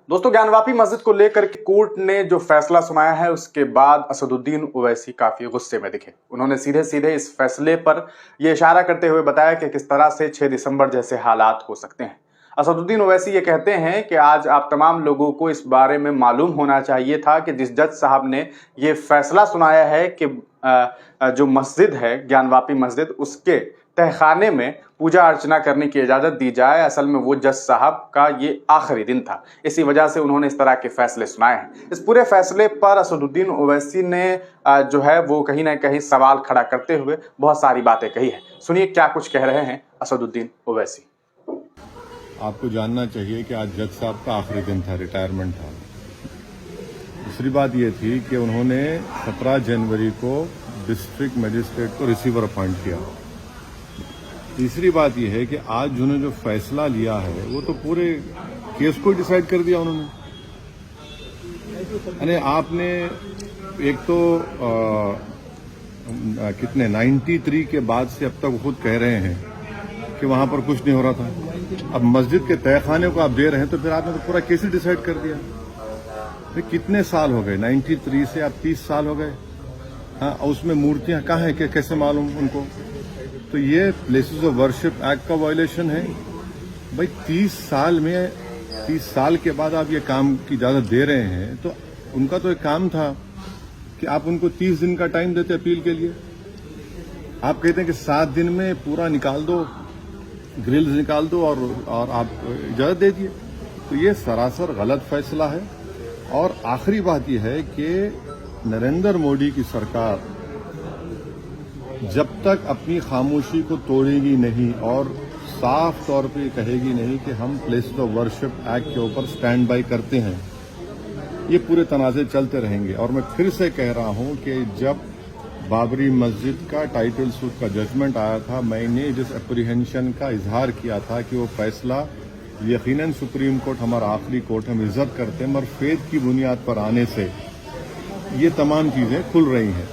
दोस्तों, ज्ञानवापी मस्जिद को लेकर के कोर्ट ने जो फैसला सुनाया है उसके बाद असदुद्दीन ओवैसी काफी गुस्से में दिखे। उन्होंने सीधे सीधे इस फैसले पर यह इशारा करते हुए बताया कि किस तरह से 6 दिसंबर जैसे हालात हो सकते हैं। असदुद्दीन ओवैसी ये कहते हैं कि आज आप तमाम लोगों को इस बारे में मालूम होना चाहिए था कि जिस जज साहब ने ये फैसला सुनाया है कि जो मस्जिद है ज्ञानवापी मस्जिद, उसके तहखाने में पूजा अर्चना करने की इजाज़त दी जाए, असल में वो जज साहब का ये आखिरी दिन था। इसी वजह से उन्होंने इस तरह के फैसले सुनाए हैं। इस पूरे फैसले पर असदुद्दीन ओवैसी ने जो है वो कहीं ना कहीं सवाल खड़ा करते हुए बहुत सारी बातें कही है। सुनिए क्या कुछ कह रहे हैं असदुद्दीन ओवैसी। आपको जानना चाहिए कि आज जज साहब का आखिरी दिन था, रिटायरमेंट था। दूसरी बात ये थी कि उन्होंने 17 जनवरी को डिस्ट्रिक्ट मजिस्ट्रेट को रिसीवर अपॉइंट किया। तीसरी बात यह है कि आज उन्होंने जो फैसला लिया है वो तो पूरे केस को डिसाइड कर दिया उन्होंने। यानी आपने एक तो कितने 93 के बाद से अब तक खुद कह रहे हैं कि वहां पर कुछ नहीं हो रहा था। अब मस्जिद के तहखाने को आप दे रहे हैं तो फिर आपने तो पूरा केस ही डिसाइड कर दिया। फिर कितने साल हो गए? 93 से अब 30 साल हो गए। हाँ, उसमें मूर्तियां कहाँ हैं कि कैसे मालूम उनको? तो ये प्लेसेस ऑफ वर्शिप एक्ट का वायलेशन है भाई। 30 साल के बाद आप ये काम की इजाजत दे रहे हैं तो उनका तो एक काम था कि आप उनको 30 दिन का टाइम देते अपील के लिए। आप कहते हैं कि 7 दिन में पूरा निकाल दो, ग्रिल्स निकाल दो और आप इजाजत दे दिए। तो ये सरासर गलत फैसला है। और आखिरी बात यह है कि नरेंद्र मोदी की सरकार जब तक अपनी खामोशी को तोड़ेगी नहीं और साफ तौर पे कहेगी नहीं कि हम प्लेसेस ऑफ वर्शिप एक्ट के ऊपर स्टैंड बाय करते हैं, ये पूरे तनाज़े चलते रहेंगे। और मैं फिर से कह रहा हूं कि जब बाबरी मस्जिद का टाइटल सूट का जजमेंट आया था, मैंने जिस एप्रीहेंशन का इजहार किया था कि वो फैसला यकीनन सुप्रीम कोर्ट हमारा आखिरी कोर्ट हम इज्जत करते हैं, मगर फेथ की बुनियाद पर आने से ये तमाम चीजें खुल रही हैं।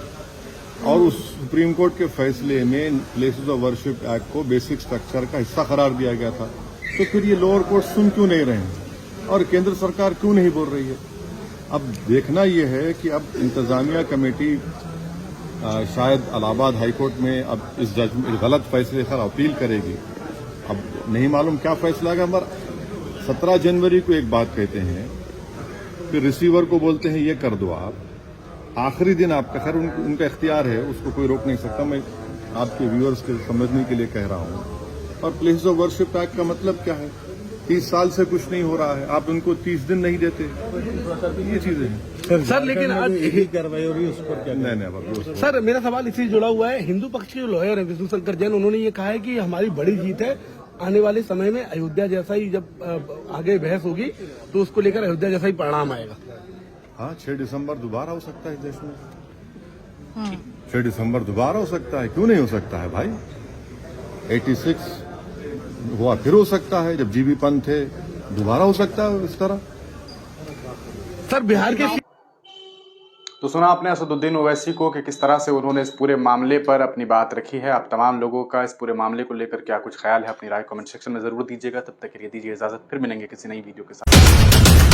और उस सुप्रीम कोर्ट के फैसले में प्लेसेस ऑफ वर्शिप एक्ट को बेसिक स्ट्रक्चर का हिस्सा करार दिया गया था। तो फिर ये लोअर कोर्ट सुन क्यों नहीं रहे हैं और केंद्र सरकार क्यों नहीं बोल रही है? अब देखना यह है कि अब इंतजामिया कमेटी शायद इलाहाबाद हाईकोर्ट में अब इस गलत फैसले पर अपील करेगी। अब नहीं मालूम क्या फैसला है, मगर 17 जनवरी को एक बात कहते हैं, फिर रिसीवर को बोलते हैं ये कर दो आप। आखिरी दिन आपका, खैर उनका इख्तियार है, उसको कोई रोक नहीं सकता। मैं आपके व्यूअर्स के समझने के लिए कह रहा हूं। और प्लेसेस ऑफ वर्शिप एक्ट का मतलब क्या है? 30 साल से कुछ नहीं हो रहा है, आप उनको 30 दिन नहीं देते। ये चीजें हैं सर। लेकिन आज यही कार्रवाई हो रही है उस पर क्या? नहीं सर, मेरा सवाल इसी जुड़ा हुआ है। हिंदू पक्ष के जो लॉयर है विष्णु शंकर जैन, उन्होंने ये कहा है कि हमारी बड़ी जीत है। आने वाले समय में अयोध्या जैसा ही जब आगे बहस होगी तो उसको लेकर अयोध्या जैसा ही परिणाम आएगा। हाँ, 6 दिसंबर दोबारा हो सकता है इस देश में। 6 दिसंबर दोबारा हो सकता है, क्यों नहीं हो सकता है भाई? 86 हुआ, फिर हो सकता है, जब जीबी पंत थे, दोबारा हो सकता है इस तरह। सर, बिहार के तो सुना आपने असदुद्दीन ओवैसी को कि किस तरह से उन्होंने इस पूरे मामले पर अपनी बात रखी है। आप तमाम लोगों का इस पूरे मामले को लेकर क्या कुछ ख्याल है, अपनी राय कमेंट सेक्शन में जरूर दीजिएगा। तब तक के लिए दीजिए इजाजत, फिर मिलेंगे किसी नई वीडियो के साथ।